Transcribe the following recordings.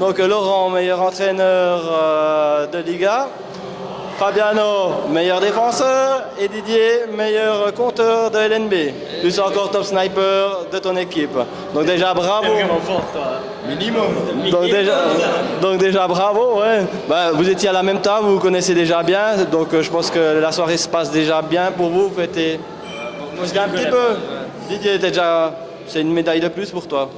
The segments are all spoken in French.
Donc Laurent, meilleur entraîneur de Liga. Fabiano, meilleur défenseur. Et Didier, meilleur compteur de LNB. Plus encore top sniper de ton équipe. Donc déjà bravo. Minimum. Donc déjà bravo, ouais. Bah, vous étiez à la même table, vous vous connaissez déjà bien. Donc je pense que la soirée se passe déjà bien pour vous. Vous fêtez un petit peu. Didier, c'est une médaille de plus pour toi.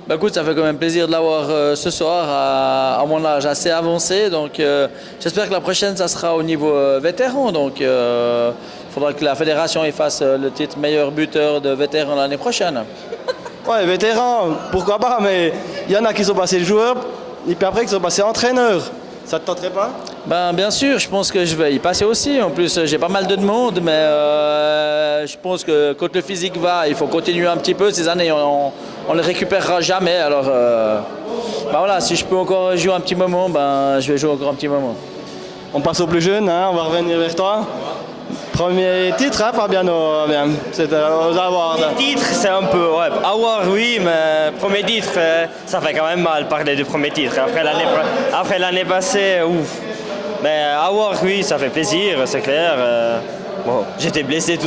Bah écoute, ça fait quand même plaisir de l'avoir ce soir à mon âge assez avancé. Donc j'espère que la prochaine, ça sera au niveau vétéran. Donc il faudra que la fédération y fasse le titre meilleur buteur de vétéran l'année prochaine. Ouais, vétéran, pourquoi pas, mais il y en a qui sont passés joueurs et puis après qui sont passés entraîneurs. Ça te tenterait pas? Ben, bien sûr, je pense que je vais y passer aussi. En plus, j'ai pas mal de demandes, mais je pense que quand le physique va, il faut continuer un petit peu. Ces années, on ne les récupérera jamais. Alors, ben voilà, si je peux encore jouer un petit moment, ben, je vais jouer encore un petit moment. On passe au plus jeune, hein, on va revenir vers toi. Premier titre, hein, Fabiano, bien. C'est aux awards. Premier titre, c'est un peu, ouais, award oui, mais premier titre, ça fait quand même mal parler du premier titre. Après l'année passée, ouf. Mais award oui, ça fait plaisir, c'est clair. Bon, j'étais blessé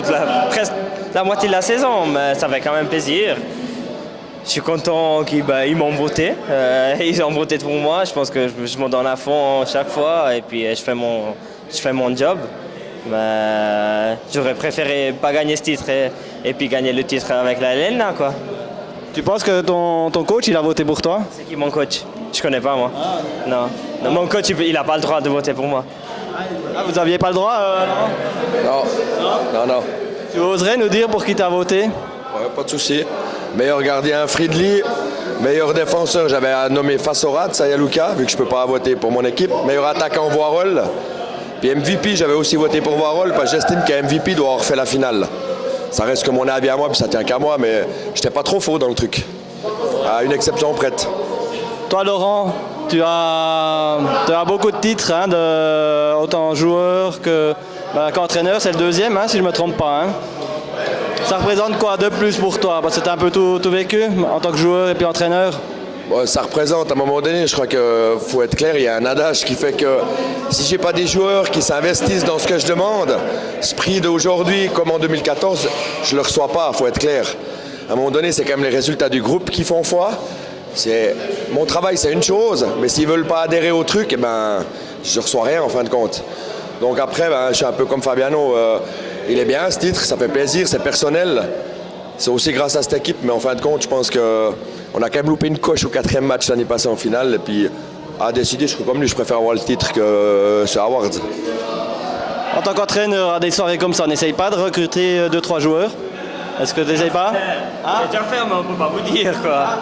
presque la moitié de la saison, mais ça fait quand même plaisir. Je suis content qu'ils m'ont voté. Ils ont voté pour moi. Je pense que je me donne à fond chaque fois et puis je fais mon job. Mais j'aurais préféré pas gagner ce titre et puis gagner le titre avec la LNA, quoi. Tu penses que ton coach il a voté pour toi? C'est qui mon coach? Je connais pas moi. Non, mon coach il a pas le droit de voter pour moi. Ah, vous aviez pas le droit, Non. Tu oserais nous dire pour qui t'as voté? Ouais, pas de souci. Meilleur gardien, Fridli. Meilleur défenseur, j'avais nommé Fassorat, Sayaluka, vu que je peux pas voter pour mon équipe. Meilleur attaquant, Voirol. Puis MVP, j'avais aussi voté pour Voirol, parce que j'estime qu'un MVP doit avoir fait la finale. Ça reste que mon avis à moi, puis ça tient qu'à moi, mais j'étais pas trop faux dans le truc. À une exception prête. Toi, Laurent, tu as beaucoup de titres, hein, autant joueur qu'entraîneur. C'est le deuxième, hein, si je ne me trompe pas. Hein. Ça représente quoi de plus pour toi? Parce que tu as un peu tout vécu en tant que joueur et puis entraîneur. Bon, ça représente, à un moment donné, je crois qu'il faut être clair, il y a un adage qui fait que si j'ai pas des joueurs qui s'investissent dans ce que je demande, ce prix d'aujourd'hui comme en 2014, je le reçois pas, faut être clair. À un moment donné, c'est quand même les résultats du groupe qui font foi. Mon travail, c'est une chose, mais s'ils veulent pas adhérer au truc, eh ben, je reçois rien en fin de compte. Donc après, je suis un peu comme Fabiano. Il est bien ce titre, ça fait plaisir, c'est personnel. C'est aussi grâce à cette équipe, mais en fin de compte, je pense qu'on a quand même loupé une coche au 4e match l'année passée en finale. Et puis, à décider, je suis comme lui, je préfère avoir le titre que ce Awards. En tant qu'entraîneur, à des soirées comme ça, on n'essaye pas de recruter 2-3 joueurs? Est-ce que tu n'essayes pas? J'ai déjà fait, mais on peut pas vous dire, quoi.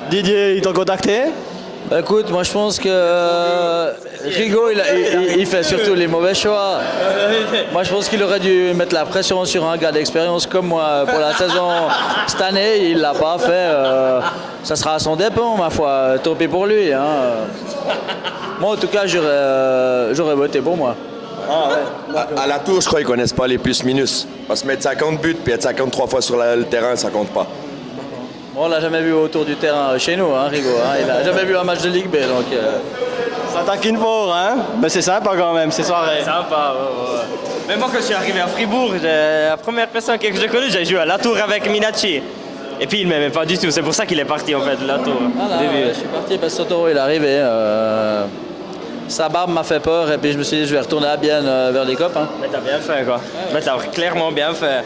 Didier, ils t'ont contacté? Bah écoute, moi je pense que Rigaud, il fait surtout les mauvais choix. Moi je pense qu'il aurait dû mettre la pression sur un gars d'expérience comme moi pour la saison cette année. Il l'a pas fait. Ça sera à son dépens, ma foi. Tant pis pour lui. Hein. Moi en tout cas, j'aurais voté pour moi. Ah, ouais. À la tour, je crois qu'ils connaissent pas les plus-minus. Parce que mettre 50 buts puis être 53 fois sur le terrain, ça compte pas. Bon, on l'a jamais vu autour du terrain chez nous, hein, Rigaud. Hein. Il a jamais vu un match de Ligue B. Donc, Ça taquine fort, hein? Mais c'est sympa quand même, ces soirées. C'est sympa, ouais. Mais moi, quand je suis arrivé à Fribourg, la première personne que j'ai connue, j'ai joué à la tour avec Minacci. Et puis il m'aimait pas du tout, c'est pour ça qu'il est parti en fait de la tour. je suis parti parce que Sotoro il est arrivé. Sa barbe m'a fait peur et puis je me suis dit je vais retourner à Bienne vers les copains. Mais t'as bien fait quoi. Mais t'as clairement bien fait.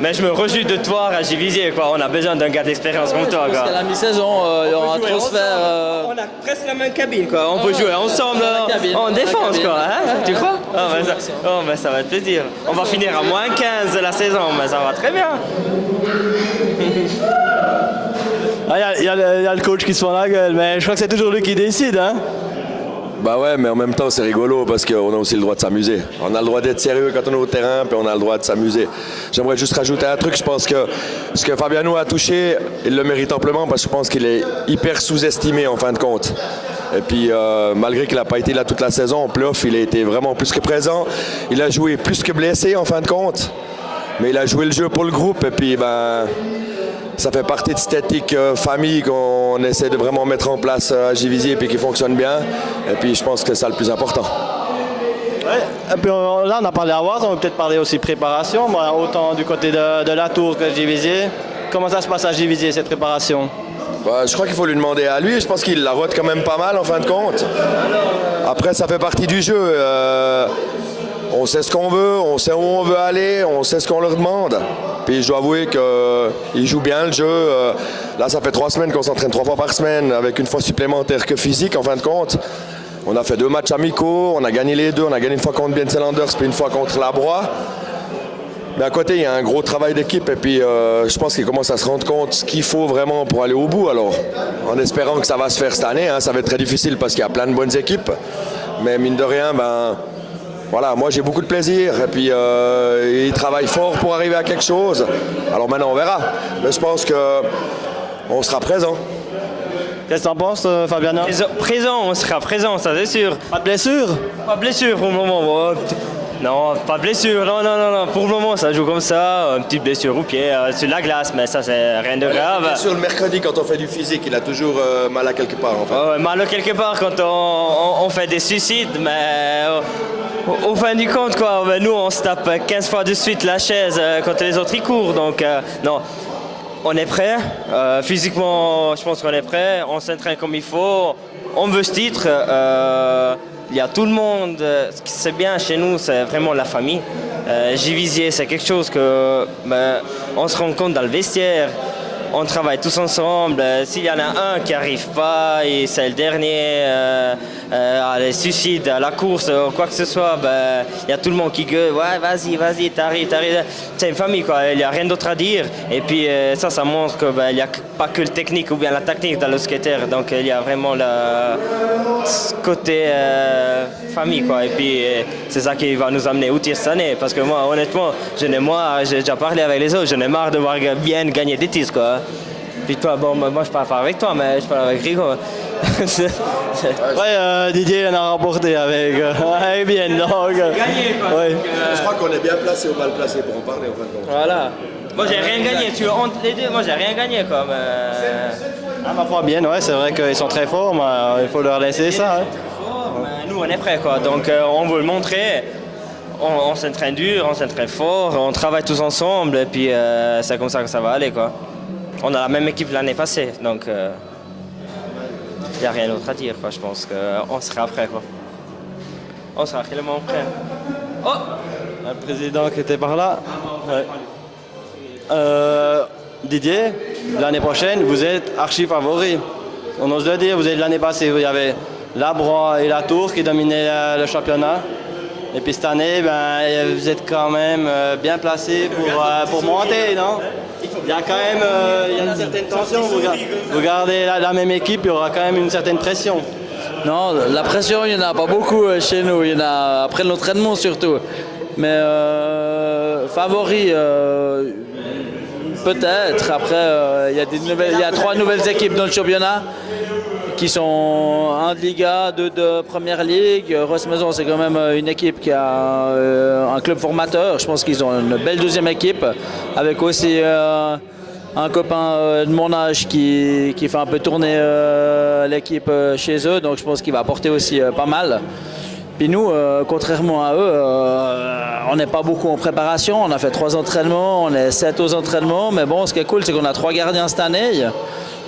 Mais je me rejute de toi à Givisier, quoi. On a besoin d'un gars d'expérience comme toi, quoi. Parce qu'à la mi-saison, il y aura un transfert. On a presque la même cabine, quoi. On peut jouer ensemble en défense, quoi. Hein, tu crois? Mais ça va être plaisir. On va finir à moins 15 de la saison, mais ça va très bien. Il y a le coach qui se fend la gueule, mais je crois que c'est toujours lui qui décide, hein? Bah ouais, mais en même temps, c'est rigolo parce qu'on a aussi le droit de s'amuser. On a le droit d'être sérieux quand on est au terrain, puis on a le droit de s'amuser. J'aimerais juste rajouter un truc. Je pense que ce que Fabiano a touché, il le mérite amplement parce que je pense qu'il est hyper sous-estimé en fin de compte. Et puis, malgré qu'il n'a pas été là toute la saison, en play-off, il a été vraiment plus que présent. Il a joué plus que blessé en fin de compte. Mais il a joué le jeu pour le groupe. Et puis, ça fait partie de cette éthique famille qu'on essaie de vraiment mettre en place à Givisiez et puis qui fonctionne bien. Et puis je pense que c'est ça le plus important. Ouais. Et puis là, on a parlé à Ward, on va peut-être parler aussi préparation, autant du côté de la Tour que de Givisiez. Comment ça se passe à Givisiez, cette préparation? Je crois qu'il faut lui demander à lui. Je pense qu'il la rote quand même pas mal en fin de compte. Après, ça fait partie du jeu. On sait ce qu'on veut, on sait où on veut aller, on sait ce qu'on leur demande. Puis je dois avouer qu'il joue bien le jeu. Là, ça fait 3 semaines qu'on s'entraîne 3 fois par semaine avec une fois supplémentaire que physique en fin de compte. On a fait 2 matchs amicaux, on a gagné les 2. On a gagné une fois contre Bienselanders puis une fois contre Labroix. Mais à côté, il y a un gros travail d'équipe et puis je pense qu'ils commencent à se rendre compte ce qu'il faut vraiment pour aller au bout. Alors, en espérant que ça va se faire cette année, ça va être très difficile parce qu'il y a plein de bonnes équipes. Mais mine de rien, voilà, moi j'ai beaucoup de plaisir et puis ils travaillent fort pour arriver à quelque chose. Alors maintenant, on verra. Mais je pense qu'on sera présent. Qu'est-ce que t'en penses, Fabiana? Présent, on sera présent, ça c'est sûr. Pas de blessure? Pas de blessure pour le moment. Non, pas de blessure, non. Pour le moment, ça joue comme ça. Une petite blessure au pied, sur la glace, mais ça, c'est rien de grave. Sur le mercredi, quand on fait du physique, il a toujours mal à quelque part. En fait. Mal à quelque part quand on fait des suicides, mais au fin du compte, quoi, nous, on se tape 15 fois de suite la chaise quand les autres y courent. Donc, non, on est prêt. Physiquement, je pense qu'on est prêt. On s'entraîne comme il faut. On veut ce titre. Il y a tout le monde, ce qui c'est bien chez nous, c'est vraiment la famille. Givisiez, c'est quelque chose que on se rend compte dans le vestiaire. On travaille tous ensemble. S'il y en a un qui n'arrive pas et c'est le dernier à les suicides, à la course, quoi que ce soit, il y a tout le monde qui gueule. Ouais, vas-y, t'arrives. C'est une famille, quoi. Il n'y a rien d'autre à dire. Et puis ça montre qu'il n'y a pas que le technique ou bien la technique dans le skater. Donc il y a vraiment ce côté famille, quoi. Et puis c'est ça qui va nous amener au tir cette année. Parce que moi, honnêtement, j'ai déjà parlé avec les autres, j'en ai marre de voir bien gagner des titres, quoi. Puis toi, moi je parle pas avec toi, mais je parle avec Rigo. Didier en a remporté avec bien. Donc, Gagné, quoi. Ouais. Je crois qu'on est bien placé ou mal placé pour en parler en fin de compte. Voilà. Moi j'ai rien gagné, entre les deux, moi j'ai rien gagné, quoi. Ma foi, bien, ouais, c'est vrai qu'ils sont très forts, mais il faut leur laisser ça. Mais nous on est prêts, quoi. Donc on veut le montrer. On s'entraîne dur, on s'entraîne fort, on travaille tous ensemble et puis c'est comme ça que ça va aller, quoi. On a la même équipe l'année passée, donc il n'y a rien d'autre à dire, quoi. Je pense qu'on sera prêt, quoi. On sera réellement prêt. Oh, Le président qui était par là. Ouais. Didier, l'année prochaine, vous êtes archi favori. On ose le dire, vous êtes l'année passée, il y avait Labroix et la Tour qui dominaient le championnat. Et puis cette année, vous êtes quand même bien placé pour monter, non? Il y a quand même une certaine tension. Vous gardez la même équipe, il y aura quand même une certaine pression. Non, la pression, il n'y en a pas beaucoup chez nous. Il y en a après l'entraînement surtout. Mais favori, peut-être. Après, il y a 3 nouvelles équipes dans le championnat qui sont 1 de Liga, 2 de Première Ligue. Rosse-Maison, c'est quand même une équipe qui a un club formateur. Je pense qu'ils ont une belle deuxième équipe avec aussi un copain de mon âge qui fait un peu tourner l'équipe chez eux. Donc je pense qu'il va apporter aussi pas mal. Puis nous, contrairement à eux, on n'est pas beaucoup en préparation. On a fait 3 entraînements, on est 7 aux entraînements. Mais bon, ce qui est cool, c'est qu'on a 3 gardiens cette année.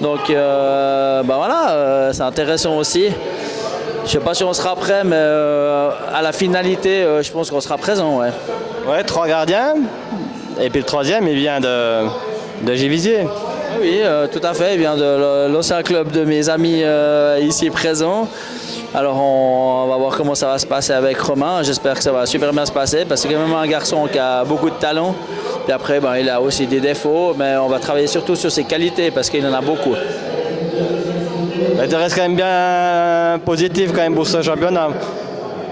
Donc voilà, c'est intéressant aussi. Je ne sais pas si on sera prêt, mais à la finalité, je pense qu'on sera présent. Ouais. Ouais, 3 gardiens. Et puis le 3e, il vient de Givisiez. Oui, tout à fait. Il vient de l'ancien club de mes amis ici présents. Alors on va voir comment ça va se passer avec Romain. J'espère que ça va super bien se passer parce que c'est quand même un garçon qui a beaucoup de talent. Puis après, il a aussi des défauts, mais on va travailler surtout sur ses qualités parce qu'il en a beaucoup. Tu restes quand même bien positif quand même pour ce championnat.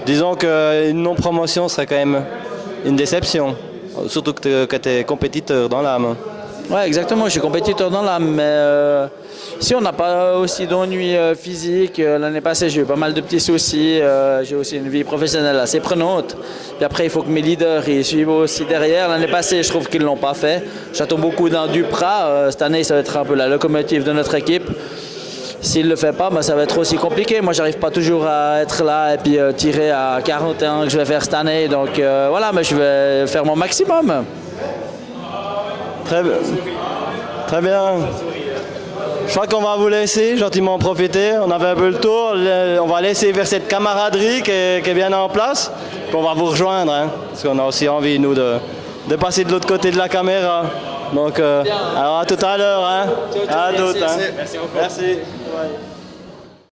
Disons qu'une non-promotion serait quand même une déception. Surtout que tu es compétiteur dans l'âme. Ouais, exactement, je suis compétiteur dans l'âme, mais si on n'a pas aussi d'ennuis physiques, l'année passée j'ai eu pas mal de petits soucis, j'ai aussi une vie professionnelle assez prenante, puis après il faut que mes leaders ils suivent aussi derrière. L'année passée je trouve qu'ils ne l'ont pas fait, j'attends beaucoup d'un Duprat, cette année ça va être un peu la locomotive de notre équipe. S'il ne le fait pas, ça va être aussi compliqué. Moi, j'arrive pas toujours à être là et puis tirer à 41 que je vais faire cette année. Donc voilà, mais je vais faire mon maximum. Très bien. Je crois qu'on va vous laisser gentiment profiter. On avait un peu le tour. On va laisser vers cette camaraderie qui est bien en place. Puis on va vous rejoindre, hein, parce qu'on a aussi envie, nous, de passer de l'autre côté de la caméra. Donc, alors à tout à l'heure. Hein. À d'autres. Hein. Merci beaucoup. Merci. Ouais.